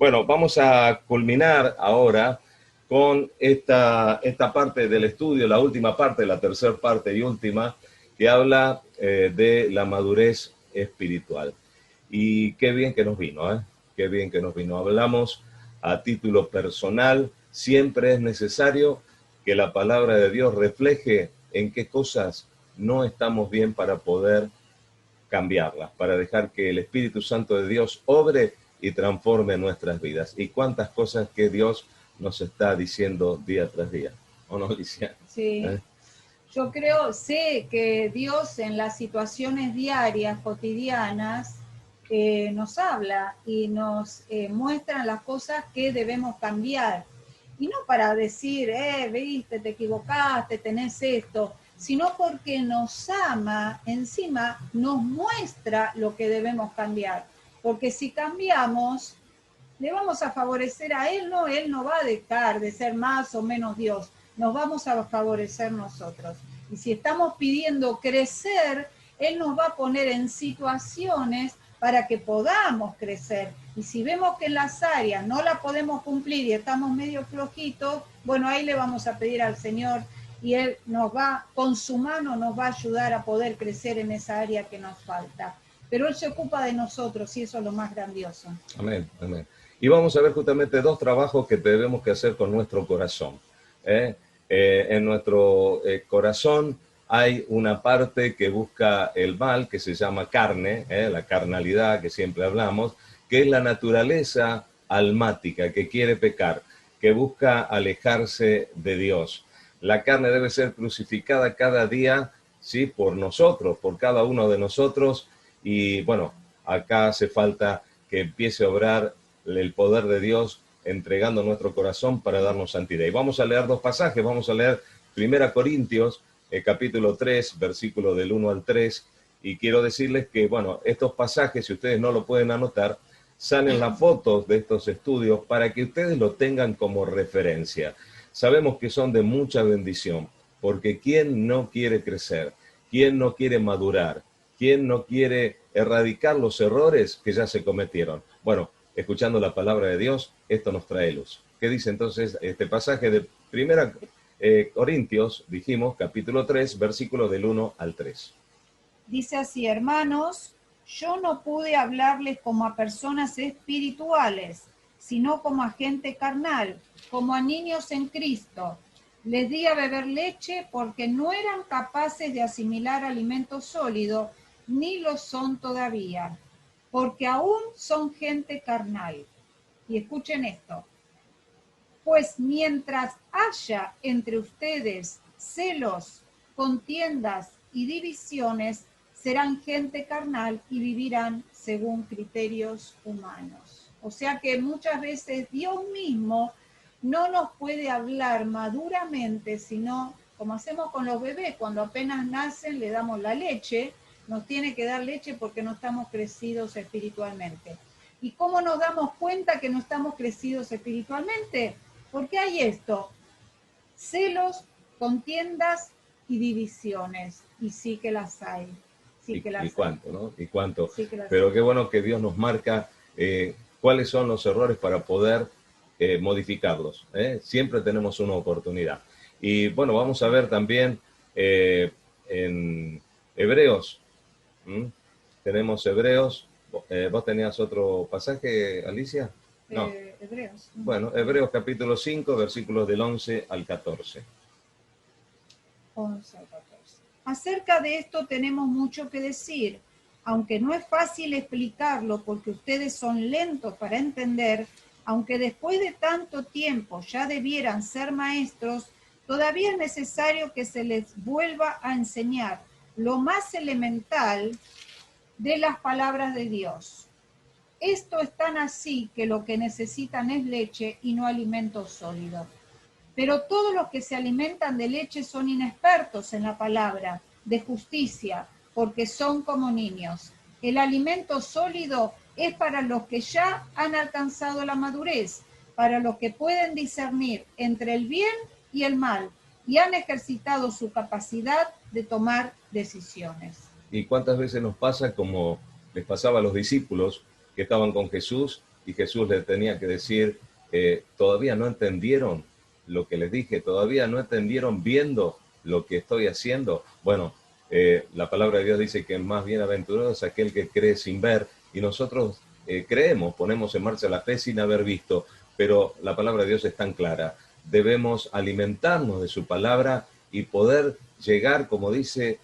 Bueno, vamos a culminar ahora con esta parte del estudio, la última parte, la tercera parte y última, que habla de la madurez espiritual. Y qué bien que nos vino, ¿eh? Qué bien que nos vino. Hablamos a título personal, siempre es necesario que la palabra de Dios refleje en qué cosas no estamos bien para poder cambiarlas, para dejar que el Espíritu Santo de Dios obre y transforme nuestras vidas. Y cuántas cosas que Dios nos está diciendo día tras día. ¿O no, Alicia? Sí. Yo creo, sé que Dios en las situaciones diarias, cotidianas, nos habla y nos muestra las cosas que debemos cambiar. Y no para decir, viste, te equivocaste, tenés esto, sino porque nos ama, encima nos muestra lo que debemos cambiar. Porque si cambiamos, le vamos a favorecer a Él no va a dejar de ser más o menos Dios, nos vamos a favorecer nosotros. Y si estamos pidiendo crecer, Él nos va a poner en situaciones para que podamos crecer. Y si vemos que en las áreas no la podemos cumplir y estamos medio flojitos, bueno, ahí le vamos a pedir al Señor y Él nos va, con su mano nos va a ayudar a poder crecer en esa área que nos falta. Pero Él se ocupa de nosotros y eso es lo más grandioso. Amén, amén. Y vamos a ver justamente dos trabajos que debemos que hacer con nuestro corazón. En nuestro corazón hay una parte que busca el mal, que se llama carne, la carnalidad que siempre hablamos, que es la naturaleza almática, que quiere pecar, que busca alejarse de Dios. La carne debe ser crucificada cada día, ¿sí? Por nosotros, por cada uno de nosotros. Y bueno, acá hace falta que empiece a obrar el poder de Dios entregando nuestro corazón para darnos santidad. Y vamos a leer dos pasajes, vamos a leer 1 Corintios, capítulo 3, versículo del 1 al 3, y quiero decirles que, bueno, estos pasajes, si ustedes no lo pueden anotar, salen las fotos de estos estudios para que ustedes lo tengan como referencia. Sabemos que son de mucha bendición, porque ¿quién no quiere crecer? ¿Quién no quiere madurar? ¿Quién no quiere erradicar los errores que ya se cometieron? Bueno, escuchando la palabra de Dios, esto nos trae luz. ¿Qué dice entonces este pasaje de 1 Corintios, dijimos, capítulo 3, versículo del 1 al 3? Dice así: hermanos, yo no pude hablarles como a personas espirituales, sino como a gente carnal, como a niños en Cristo. Les di a beber leche porque no eran capaces de asimilar alimento sólido, ni lo son todavía, porque aún son gente carnal. Y escuchen esto: pues mientras haya entre ustedes celos, contiendas y divisiones, serán gente carnal y vivirán según criterios humanos. O sea que muchas veces Dios mismo no nos puede hablar maduramente, sino como hacemos con los bebés, cuando apenas nacen le damos la leche, nos tiene que dar leche porque no estamos crecidos espiritualmente. ¿Y cómo nos damos cuenta que no estamos crecidos espiritualmente? Porque hay esto: celos, contiendas y divisiones. Y sí que las hay. Sí que las ¿Y cuánto, no? ¿Y cuánto? Sí que las Pero hay. qué bueno que Dios nos marca cuáles son los errores para poder modificarlos. Siempre tenemos una oportunidad. Y bueno, vamos a ver también en Hebreos. Tenemos Hebreos. ¿Vos tenías otro pasaje, Alicia? No. Hebreos. Bueno, Hebreos capítulo 5, versículos del 11 al 14. 11 al 14. Acerca de esto tenemos mucho que decir, aunque no es fácil explicarlo porque ustedes son lentos para entender, aunque después de tanto tiempo ya debieran ser maestros, todavía es necesario que se les vuelva a enseñar lo más elemental de las palabras de Dios. Esto es tan así que lo que necesitan es leche y no alimento sólido. Pero todos los que se alimentan de leche son inexpertos en la palabra de justicia, porque son como niños. El alimento sólido es para los que ya han alcanzado la madurez, para los que pueden discernir entre el bien y el mal y han ejercitado su capacidad de tomar decisiones. ¿Y cuántas veces nos pasa como les pasaba a los discípulos que estaban con Jesús y Jesús les tenía que decir, ¿todavía no entendieron lo que les dije? ¿Todavía no entendieron viendo lo que estoy haciendo? Bueno, la palabra de Dios dice que más bienaventurado es aquel que cree sin ver, y nosotros creemos, ponemos en marcha la fe sin haber visto, pero la palabra de Dios es tan clara. Debemos alimentarnos de su palabra y poder llegar, como dice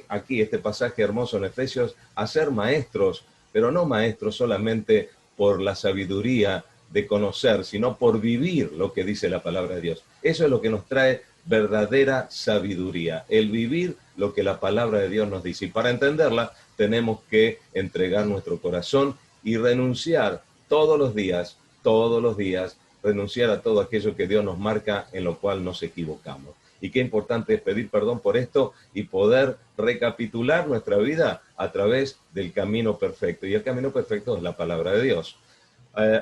aquí este pasaje hermoso en Efesios, a ser maestros, pero no maestros solamente por la sabiduría de conocer, sino por vivir lo que dice la palabra de Dios. Eso es lo que nos trae verdadera sabiduría, el vivir lo que la palabra de Dios nos dice. Y para entenderla tenemos que entregar nuestro corazón y renunciar todos los días, renunciar a todo aquello que Dios nos marca en lo cual nos equivocamos. Y qué importante es pedir perdón por esto y poder recapitular nuestra vida a través del camino perfecto. Y el camino perfecto es la palabra de Dios.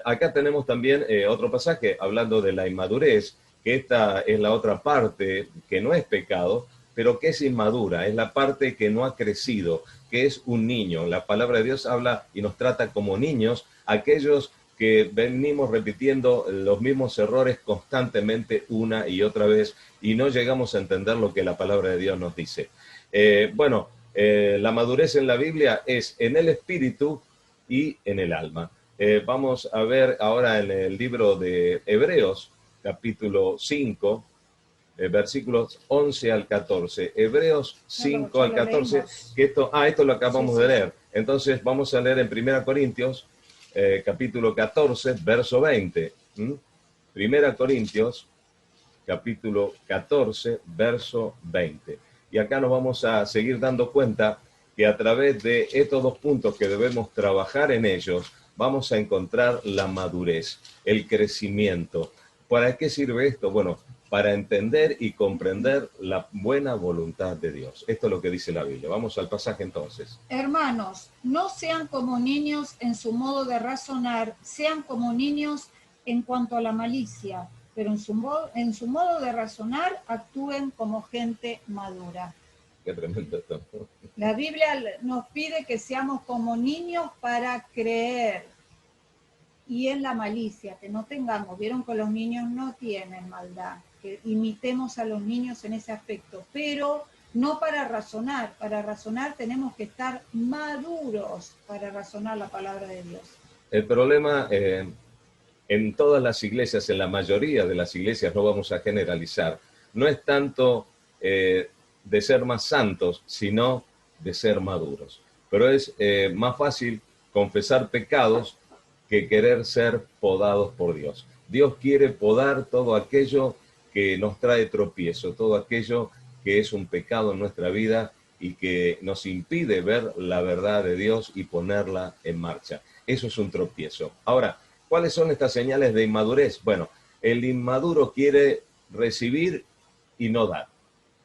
Acá tenemos también otro pasaje hablando de la inmadurez, que esta es la otra parte que no es pecado, pero que es inmadura, es la parte que no ha crecido, que es un niño. La palabra de Dios habla y nos trata como niños, aquellos que venimos repitiendo los mismos errores constantemente una y otra vez y no llegamos a entender lo que la palabra de Dios nos dice. La madurez en la Biblia es en el espíritu y en el alma. Vamos a ver ahora en el libro de Hebreos, capítulo 5, versículos 11 al 14. Hebreos 5 al 14, que esto lo acabamos de leer. Entonces vamos a leer en 1 Corintios, capítulo 14, verso 20. 1 Corintios, capítulo 14, verso 20. Y acá nos vamos a seguir dando cuenta que a través de estos dos puntos que debemos trabajar en ellos, vamos a encontrar la madurez, el crecimiento. ¿Para qué sirve esto? Bueno, para entender y comprender la buena voluntad de Dios. Esto es lo que dice la Biblia. Vamos al pasaje entonces. Hermanos, no sean como niños en su modo de razonar, sean como niños en cuanto a la malicia, pero en su modo de razonar actúen como gente madura. Qué tremendo esto. La Biblia nos pide que seamos como niños para creer. Y en la malicia, que no tengamos, vieron que los niños no tienen maldad, que imitemos a los niños en ese aspecto, pero no para razonar tenemos que estar maduros para razonar la palabra de Dios. El problema en todas las iglesias, en la mayoría de las iglesias, no vamos a generalizar, no es tanto de ser más santos, sino de ser maduros. Pero es más fácil confesar pecados que querer ser podados por Dios. Dios quiere podar todo aquello que nos trae tropiezo, todo aquello que es un pecado en nuestra vida y que nos impide ver la verdad de Dios y ponerla en marcha. Eso es un tropiezo. Ahora, ¿cuáles son estas señales de inmadurez? Bueno, el inmaduro quiere recibir y no dar.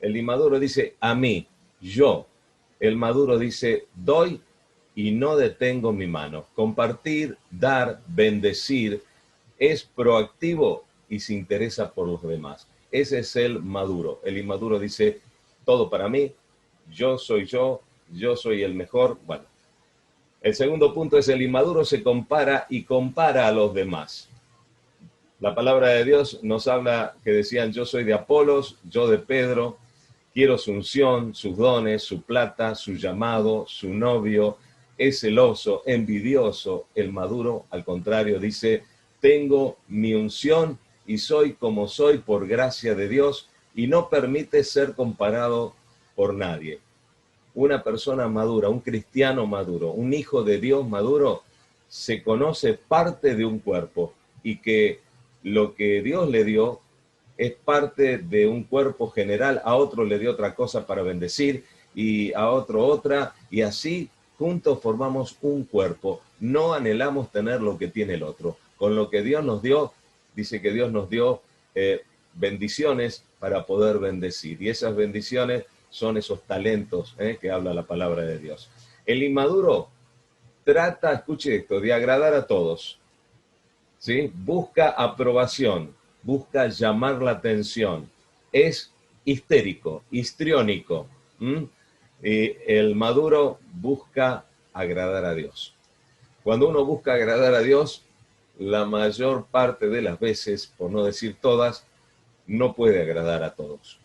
El inmaduro dice, a mí, yo. El maduro dice, doy y no detengo mi mano. Compartir, dar, bendecir, es proactivo y se interesa por los demás. Ese es el maduro. El inmaduro dice, todo para mí, yo soy el mejor. Bueno, el segundo punto es el inmaduro se compara y compara a los demás. La palabra de Dios nos habla que decían, yo soy de Apolos, yo de Pedro, quiero su unción, sus dones, su plata, su llamado, su novio. Es celoso, envidioso. El maduro, al contrario, dice, tengo mi unción y soy como soy por gracia de Dios y no permite ser comparado por nadie. Una persona madura, un cristiano maduro, un hijo de Dios maduro, se conoce parte de un cuerpo y que lo que Dios le dio es parte de un cuerpo general, a otro le dio otra cosa para bendecir y a otro otra, y así juntos formamos un cuerpo. No anhelamos tener lo que tiene el otro. Con lo que Dios nos dio, dice que Dios nos dio bendiciones para poder bendecir. Y esas bendiciones son esos talentos que habla la palabra de Dios. El inmaduro trata, escuche esto, de agradar a todos. ¿Sí? Busca aprobación, busca llamar la atención. Es histérico, histriónico. El maduro busca agradar a Dios. Cuando uno busca agradar a Dios, la mayor parte de las veces, por no decir todas, no puede agradar a todos.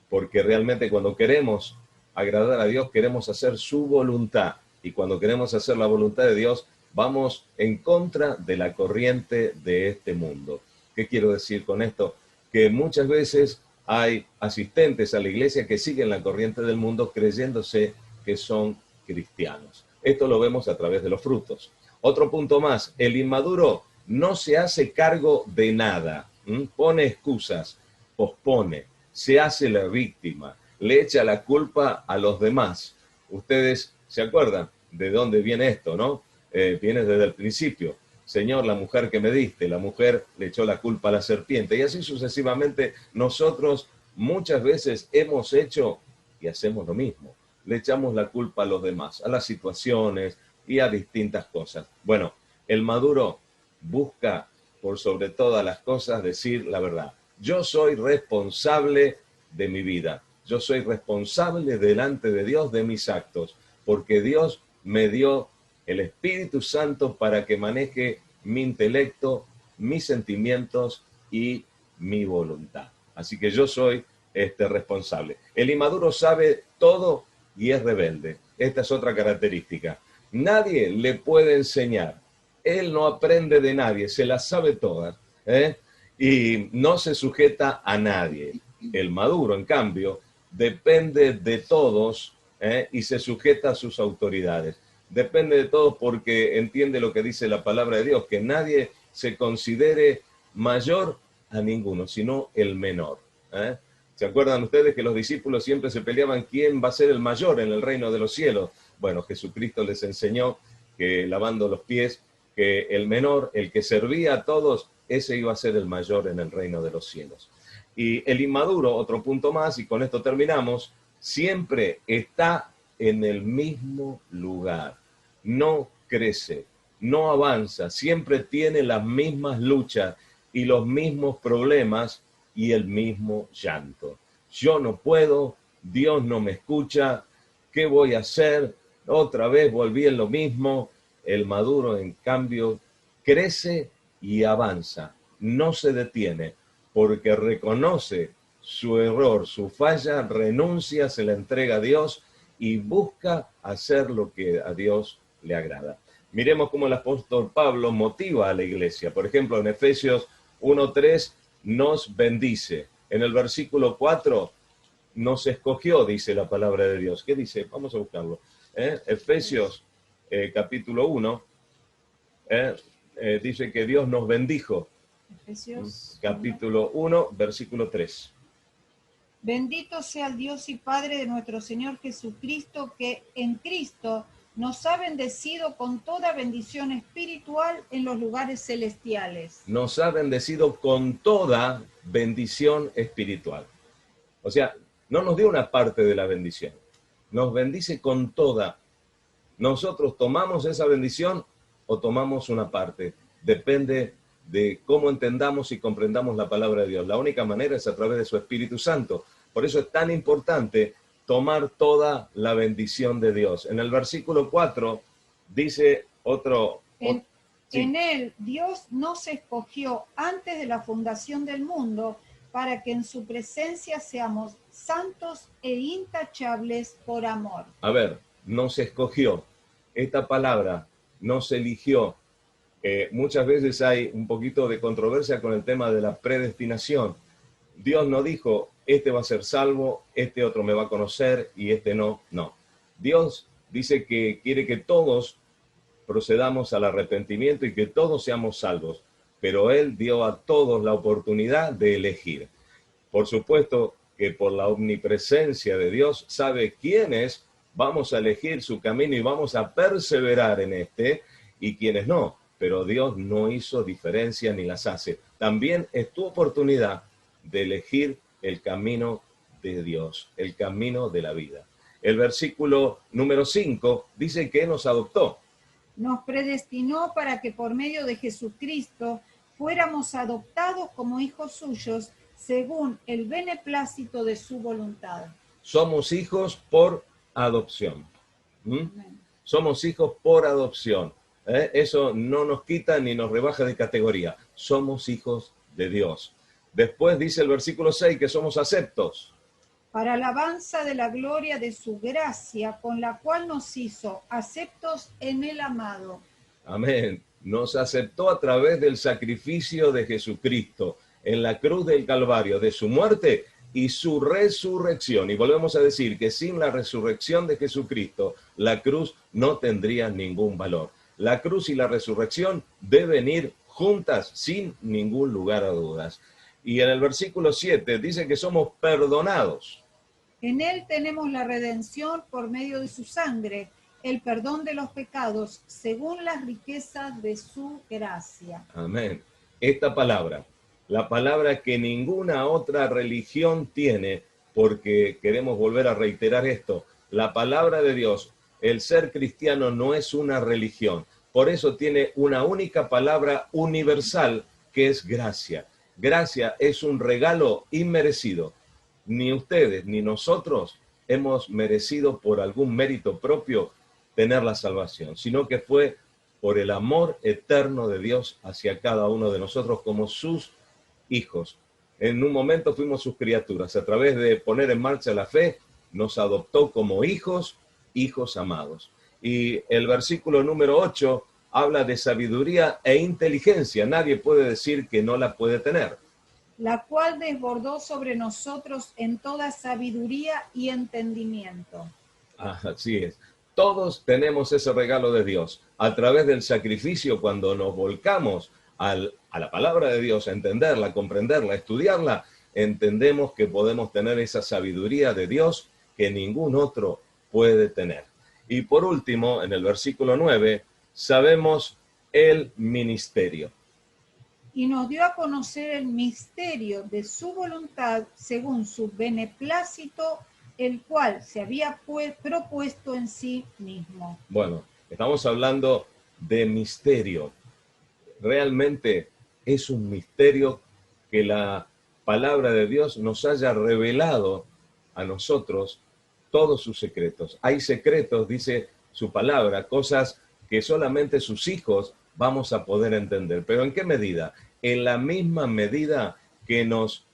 Porque realmente cuando queremos agradar a Dios, queremos hacer su voluntad. Y cuando queremos hacer la voluntad de Dios, vamos en contra de la corriente de este mundo. ¿Qué quiero decir con esto? Que muchas veces hay asistentes a la iglesia que siguen la corriente del mundo creyéndose que son cristianos. Esto lo vemos a través de los frutos. Otro punto más, el inmaduro no se hace cargo de nada, pone excusas, pospone, se hace la víctima, le echa la culpa a los demás. Ustedes se acuerdan de dónde viene esto, ¿no? Viene desde el principio. Señor, la mujer que me diste, la mujer le echó la culpa a la serpiente. Y así sucesivamente nosotros muchas veces hemos hecho y hacemos lo mismo. Le echamos la culpa a los demás, a las situaciones y a distintas cosas. Bueno, el maduro busca por sobre todas las cosas decir la verdad. Yo soy responsable de mi vida. Yo soy responsable delante de Dios de mis actos, porque Dios me dio el Espíritu Santo para que maneje mi intelecto, mis sentimientos y mi voluntad. Así que yo soy responsable. El inmaduro sabe todo y es rebelde. Esta es otra característica. Nadie le puede enseñar. Él no aprende de nadie, se las sabe todas, y no se sujeta a nadie. El maduro, en cambio, depende de todos y se sujeta a sus autoridades. Depende de todos porque entiende lo que dice la palabra de Dios, que nadie se considere mayor a ninguno, sino el menor. ¿Se acuerdan ustedes que los discípulos siempre se peleaban quién va a ser el mayor en el reino de los cielos? Bueno, Jesucristo les enseñó que lavando los pies, que el menor, el que servía a todos, ese iba a ser el mayor en el reino de los cielos. Y el inmaduro, otro punto más, y con esto terminamos, siempre está en el mismo lugar. No crece, no avanza, siempre tiene las mismas luchas y los mismos problemas y el mismo llanto. Yo no puedo, Dios no me escucha, ¿qué voy a hacer? Otra vez volví en lo mismo. El maduro, en cambio, crece y avanza, no se detiene, porque reconoce su error, su falla, renuncia, se la entrega a Dios y busca hacer lo que a Dios le agrada. Miremos cómo el apóstol Pablo motiva a la iglesia. Por ejemplo, en Efesios 1:3 nos bendice. En el versículo 4 nos escogió, dice la palabra de Dios. ¿Qué dice? Vamos a buscarlo. Efesios capítulo 1 dice que Dios nos bendijo. Efesios capítulo 1, versículo 3. Bendito sea el Dios y Padre de nuestro Señor Jesucristo, que en Cristo nos ha bendecido con toda bendición espiritual en los lugares celestiales. Nos ha bendecido con toda bendición espiritual. O sea, no nos dio una parte de la bendición, nos bendice con toda. Nosotros tomamos esa bendición o tomamos una parte. Depende de cómo entendamos y comprendamos la palabra de Dios. La única manera es a través de su Espíritu Santo. Por eso es tan importante tomar toda la bendición de Dios. En el versículo 4 dice otro... En él Dios nos escogió antes de la fundación del mundo para que en su presencia seamos santos e intachables por amor. A ver, nos escogió. Esta palabra, nos eligió. Muchas veces hay un poquito de controversia con el tema de la predestinación. Dios no dijo, este va a ser salvo, este otro me va a conocer y este no. No. Dios dice que quiere que todos procedamos al arrepentimiento y que todos seamos salvos. Pero Él dio a todos la oportunidad de elegir. Por supuesto que por la omnipresencia de Dios sabe quiénes vamos a elegir su camino y vamos a perseverar en este y quiénes no. Pero Dios no hizo diferencia ni las hace. También es tu oportunidad de elegir el camino de Dios, el camino de la vida. El versículo número 5 dice que nos adoptó. Nos predestinó para que por medio de Jesucristo fuéramos adoptados como hijos suyos según el beneplácito de su voluntad. Somos hijos por adopción. Somos hijos por adopción. Eso no nos quita ni nos rebaja de categoría. Somos hijos de Dios. Después dice el versículo 6 que somos aceptos. Para alabanza de la gloria de su gracia, con la cual nos hizo aceptos en el amado. Amén. Nos aceptó a través del sacrificio de Jesucristo en la cruz del Calvario, de su muerte y su resurrección. Y volvemos a decir que sin la resurrección de Jesucristo, la cruz no tendría ningún valor. La cruz y la resurrección deben ir juntas sin ningún lugar a dudas. Y en el versículo 7 dice que somos perdonados. En él tenemos la redención por medio de su sangre, el perdón de los pecados, según las riquezas de su gracia. Amén. Esta palabra, la palabra que ninguna otra religión tiene, porque queremos volver a reiterar esto, la palabra de Dios, el ser cristiano no es una religión, por eso tiene una única palabra universal que es gracia. Gracia es un regalo inmerecido. Ni ustedes ni nosotros hemos merecido por algún mérito propio tener la salvación, sino que fue por el amor eterno de Dios hacia cada uno de nosotros como sus hijos. En un momento fuimos sus criaturas. A través de poner en marcha la fe, nos adoptó como hijos, hijos amados. Y el versículo número 8 habla de sabiduría e inteligencia. Nadie puede decir que no la puede tener. La cual desbordó sobre nosotros en toda sabiduría y entendimiento. Así es. Todos tenemos ese regalo de Dios. A través del sacrificio, cuando nos volcamos a la palabra de Dios, a entenderla, a comprenderla, a estudiarla, entendemos que podemos tener esa sabiduría de Dios que ningún otro puede tener. Y por último, en el versículo 9, sabemos el ministerio. Y nos dio a conocer el misterio de su voluntad según su beneplácito, el cual se había propuesto en sí mismo. Bueno, estamos hablando de misterio. Realmente es un misterio que la palabra de Dios nos haya revelado a nosotros todos sus secretos. Hay secretos, dice su palabra, cosas que solamente sus hijos vamos a poder entender. ¿Pero en qué medida? En la misma medida que nos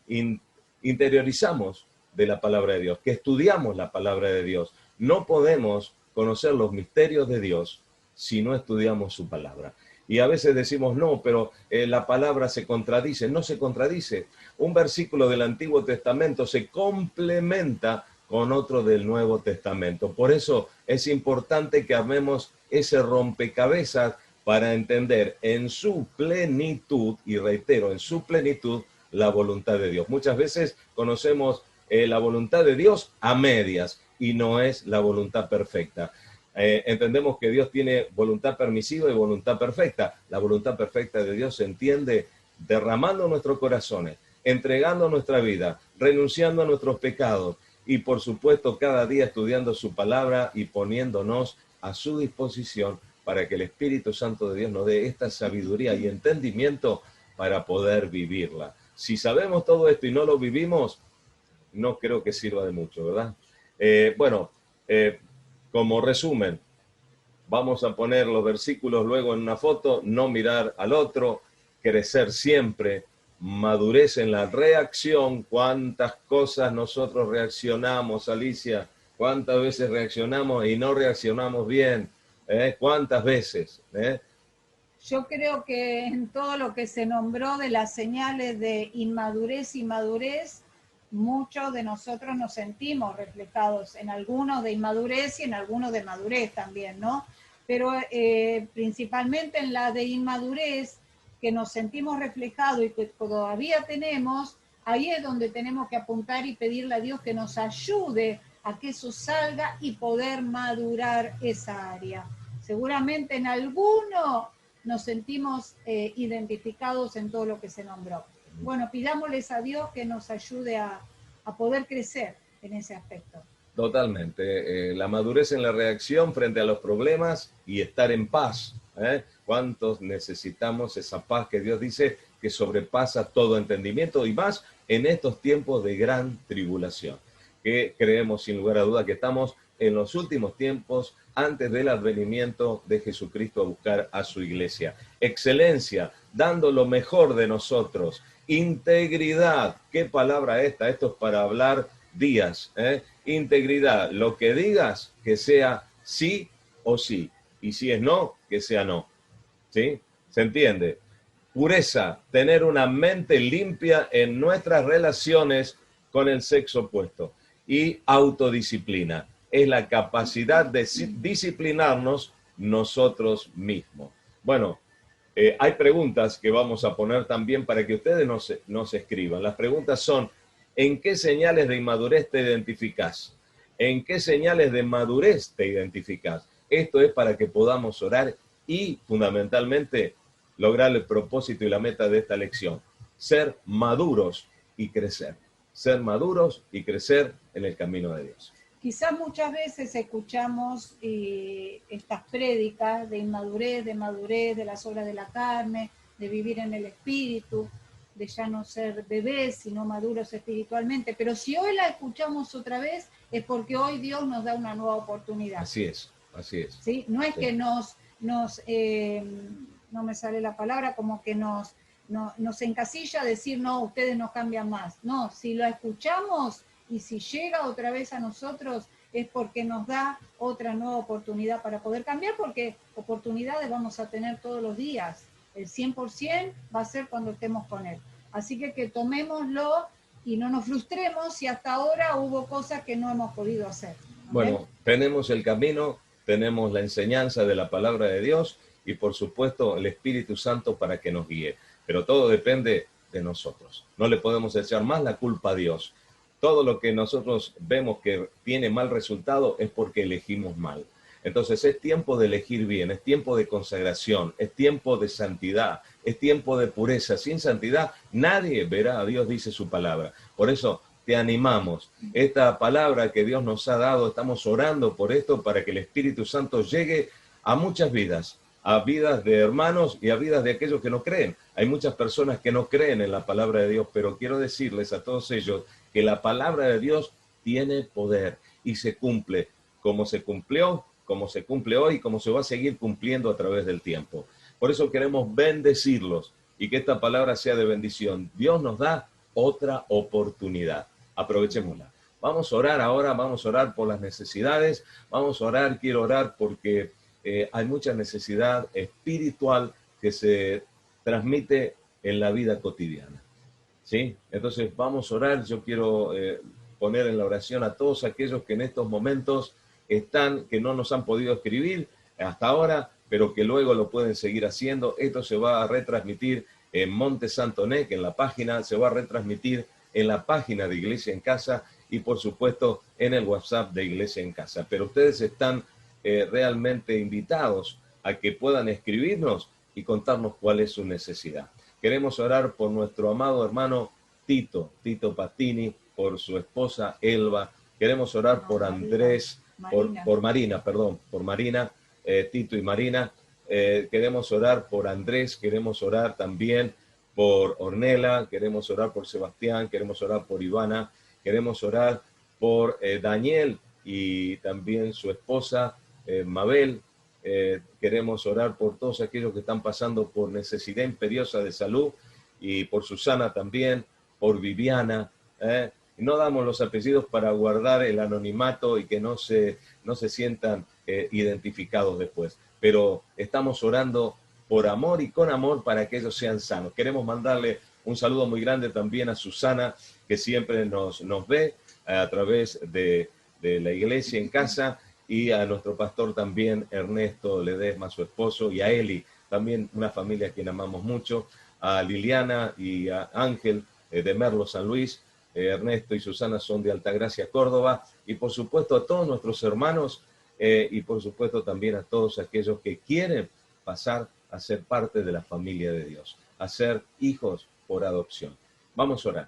interiorizamos de la palabra de Dios, que estudiamos la palabra de Dios. No podemos conocer los misterios de Dios si no estudiamos su palabra. Y a veces decimos, no, pero la palabra se contradice. No se contradice. Un versículo del Antiguo Testamento se complementa con otro del Nuevo Testamento. Por eso es importante que armemos ese rompecabezas para entender en su plenitud, y reitero, en su plenitud, la voluntad de Dios. Muchas veces conocemos la voluntad de Dios a medias y no es la voluntad perfecta. Entendemos que Dios tiene voluntad permisiva y voluntad perfecta. La voluntad perfecta de Dios se entiende derramando nuestros corazones, entregando nuestra vida, renunciando a nuestros pecados y por supuesto cada día estudiando su palabra y poniéndonos a su disposición para que el Espíritu Santo de Dios nos dé esta sabiduría y entendimiento para poder vivirla. Si sabemos todo esto y no lo vivimos, no creo que sirva de mucho, ¿verdad? Como resumen, vamos a poner los versículos luego en una foto, no mirar al otro, crecer siempre, madurez en la reacción. ¿Cuántas cosas nosotros reaccionamos, Alicia? ¿Cuántas veces reaccionamos y no reaccionamos bien? ¿Cuántas veces? Yo creo que en todo lo que se nombró de las señales de inmadurez y madurez, muchos de nosotros nos sentimos reflejados en algunos de inmadurez y en algunos de madurez también, ¿no? Pero principalmente en la de inmadurez, que nos sentimos reflejados y que todavía tenemos, ahí es donde tenemos que apuntar y pedirle a Dios que nos ayude a que eso salga y poder madurar esa área. Seguramente en alguno nos sentimos identificados en todo lo que se nombró. Bueno, pidámosles a Dios que nos ayude a poder crecer en ese aspecto. Totalmente. La madurez en la reacción frente a los problemas y estar en paz. ¿Cuántos necesitamos esa paz que Dios dice que sobrepasa todo entendimiento y más en estos tiempos de gran tribulación? Que creemos sin lugar a duda que estamos en los últimos tiempos, antes del advenimiento de Jesucristo a buscar a su iglesia. Excelencia, dando lo mejor de nosotros. Integridad, ¿qué palabra esta? Esto es para hablar días. Integridad, lo que digas, que sea sí o sí. Y si es no, que sea no. ¿Sí? ¿Se entiende? Pureza, tener una mente limpia en nuestras relaciones con el sexo opuesto. Y autodisciplina, es la capacidad de disciplinarnos nosotros mismos. Bueno, hay preguntas que vamos a poner también para que ustedes nos escriban. Las preguntas son, ¿en qué señales de inmadurez te identificás? ¿En qué señales de madurez te identificás? Esto es para que podamos orar y, fundamentalmente, lograr el propósito y la meta de esta lección. Ser maduros y crecer. Ser maduros y crecer en el camino de Dios. Quizás muchas veces escuchamos estas prédicas de inmadurez, de madurez, de las obras de la carne, de vivir en el espíritu, de ya no ser bebés, sino maduros espiritualmente. Pero si hoy la escuchamos otra vez, es porque hoy Dios nos da una nueva oportunidad. Así es, así es. ¿Sí? No es que no me sale la palabra, como que nos encasilla a decir, no, ustedes no cambian más. No, si lo escuchamos y si llega otra vez a nosotros, es porque nos da otra nueva oportunidad para poder cambiar, porque oportunidades vamos a tener todos los días. El 100% va a ser cuando estemos con Él. Así que tomémoslo y no nos frustremos si hasta ahora hubo cosas que no hemos podido hacer. ¿Okay? Bueno, tenemos el camino, tenemos la enseñanza de la palabra de Dios y por supuesto el Espíritu Santo para que nos guíe. Pero todo depende de nosotros. No le podemos echar más la culpa a Dios. Todo lo que nosotros vemos que tiene mal resultado es porque elegimos mal. Entonces es tiempo de elegir bien, es tiempo de consagración, es tiempo de santidad, es tiempo de pureza. Sin santidad nadie verá a Dios, dice su palabra. Por eso te animamos. Esta palabra que Dios nos ha dado, estamos orando por esto para que el Espíritu Santo llegue a muchas vidas, a vidas de hermanos y a vidas de aquellos que no creen. Hay muchas personas que no creen en la palabra de Dios, pero quiero decirles a todos ellos que la palabra de Dios tiene poder y se cumple como se cumplió, como se cumple hoy, como se va a seguir cumpliendo a través del tiempo. Por eso queremos bendecirlos y que esta palabra sea de bendición. Dios nos da otra oportunidad. Aprovechémosla. Vamos a orar ahora, vamos a orar por las necesidades, vamos a orar, quiero orar porque hay mucha necesidad espiritual que se transmite en la vida cotidiana. ¿Sí? Entonces vamos a orar. Yo quiero poner en la oración a todos aquellos que en estos momentos están, que no nos han podido escribir hasta ahora, pero que luego lo pueden seguir haciendo. Esto se va a retransmitir en Monte Santo Nec, en la página, se va a retransmitir en la página de Iglesia en Casa y por supuesto en el WhatsApp de Iglesia en Casa. Pero ustedes están realmente invitados a que puedan escribirnos y contarnos cuál es su necesidad. Queremos orar por nuestro amado hermano Tito Patini, por su esposa Elba. Queremos orar por Andrés, por Marina, Tito y Marina. Queremos orar por Andrés, queremos orar también por Ornella, queremos orar por Sebastián, queremos orar por Ivana, queremos orar por Daniel y también su esposa Mabel. Queremos orar por todos aquellos que están pasando por necesidad imperiosa de salud y por Susana también, por Viviana. No damos los apellidos para guardar el anonimato y que no se sientan identificados después, pero estamos orando por amor y con amor para que ellos sean sanos. Queremos mandarle un saludo muy grande también a Susana, que siempre nos ve a través de la Iglesia en Casa, y a nuestro pastor también, Ernesto Ledesma, su esposo, y a Eli, también una familia a quien amamos mucho, a Liliana y a Ángel de Merlo, San Luis. Ernesto y Susana son de Altagracia, Córdoba, y por supuesto a todos nuestros hermanos y por supuesto también a todos aquellos que quieren pasar a ser parte de la familia de Dios, a ser hijos por adopción. Vamos a orar.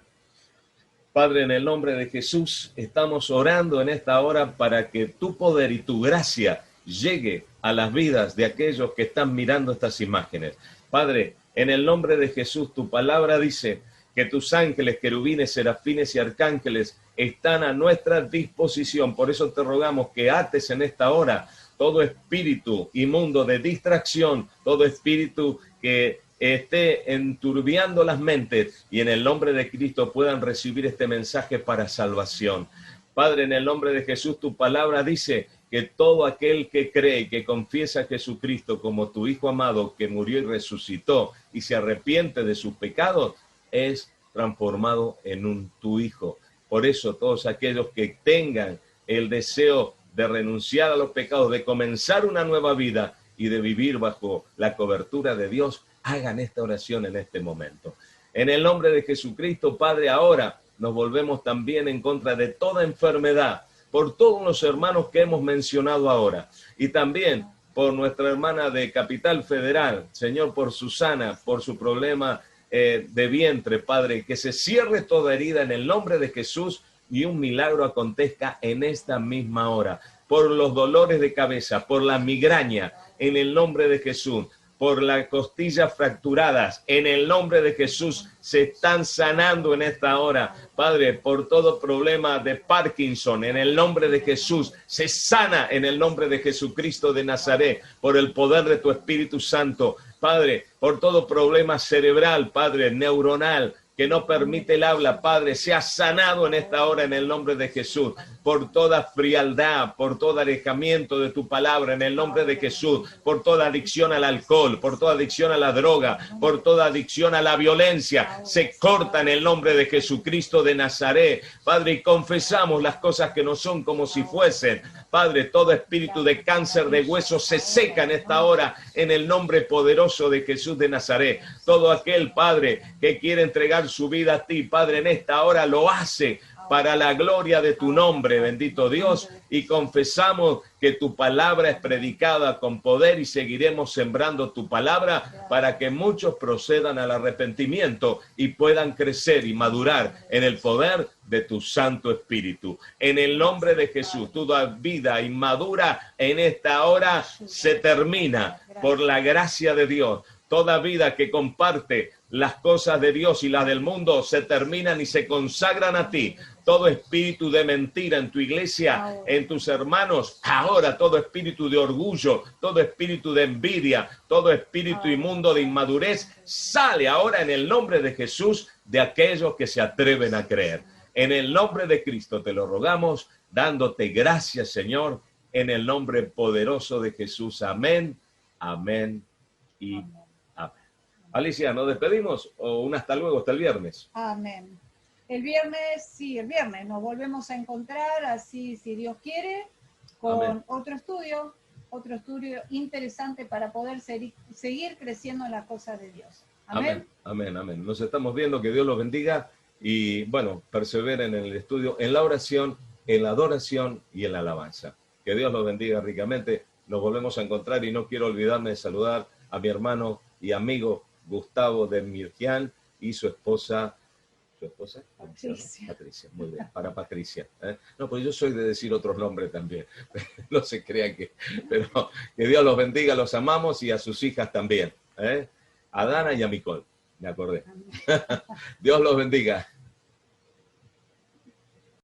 Padre, en el nombre de Jesús, estamos orando en esta hora para que tu poder y tu gracia llegue a las vidas de aquellos que están mirando estas imágenes. Padre, en el nombre de Jesús, tu palabra dice que tus ángeles, querubines, serafines y arcángeles están a nuestra disposición. Por eso te rogamos que ates en esta hora todo espíritu inmundo de distracción, todo espíritu que esté enturbiando las mentes, y en el nombre de Cristo puedan recibir este mensaje para salvación. Padre, en el nombre de Jesús, tu palabra dice que todo aquel que cree y que confiesa a Jesucristo como tu Hijo amado, que murió y resucitó, y se arrepiente de sus pecados, es transformado en tu Hijo. Por eso todos aquellos que tengan el deseo de renunciar a los pecados, de comenzar una nueva vida y de vivir bajo la cobertura de Dios, hagan esta oración en este momento. En el nombre de Jesucristo, Padre, ahora nos volvemos también en contra de toda enfermedad, por todos los hermanos que hemos mencionado ahora, y también por nuestra hermana de Capital Federal, Señor, por Susana, por su problema de vientre, Padre, que se cierre toda herida en el nombre de Jesús y un milagro acontezca en esta misma hora. Por los dolores de cabeza, por la migraña, en el nombre de Jesús, por las costillas fracturadas, en el nombre de Jesús, se están sanando en esta hora. Padre, por todo problema de Parkinson, en el nombre de Jesús, se sana en el nombre de Jesucristo de Nazaret, por el poder de tu Espíritu Santo. Padre, por todo problema cerebral, Padre, neuronal, que no permite el habla, Padre, sea sanado en esta hora en el nombre de Jesús, por toda frialdad, por todo alejamiento de tu palabra en el nombre de Jesús, por toda adicción al alcohol, por toda adicción a la droga, por toda adicción a la violencia, se corta en el nombre de Jesucristo de Nazaret, Padre, y confesamos las cosas que no son como si fuesen. Padre, todo espíritu de cáncer de huesos se seca en esta hora en el nombre poderoso de Jesús de Nazaret. Todo aquel, Padre, que quiere entregar su vida a ti, Padre, en esta hora lo hace para la gloria de tu nombre, bendito Dios, y confesamos que tu palabra es predicada con poder y seguiremos sembrando tu palabra para que muchos procedan al arrepentimiento y puedan crecer y madurar en el poder de tu Santo Espíritu. En el nombre de Jesús, toda vida inmadura en esta hora se termina por la gracia de Dios. Toda vida que comparte las cosas de Dios y las del mundo se terminan y se consagran a ti. Todo espíritu de mentira en tu iglesia, en tus hermanos, ahora todo espíritu de orgullo, todo espíritu de envidia, todo espíritu inmundo de inmadurez, sale ahora en el nombre de Jesús de aquellos que se atreven a creer. En el nombre de Cristo te lo rogamos, dándote gracias, Señor, en el nombre poderoso de Jesús. Amén, amén y amén. Alicia, ¿nos despedimos o un hasta luego, hasta el viernes? Amén. El viernes nos volvemos a encontrar, así si Dios quiere, con Amén. otro estudio interesante para poder seguir creciendo en las cosas de Dios. Amén. Amén, amén, amén. Nos estamos viendo, que Dios los bendiga y bueno, perseveren en el estudio, en la oración, en la adoración y en la alabanza. Que Dios los bendiga ricamente. Nos volvemos a encontrar y no quiero olvidarme de saludar a mi hermano y amigo Gustavo de Mirjian y su esposa. ¿Su esposa? Patricia. Patricia, muy bien, para Patricia. No, pues yo soy de decir otros nombres también. No se crean que... Pero que Dios los bendiga, los amamos y a sus hijas también. A Dana y a Micol, me acordé. Dios los bendiga.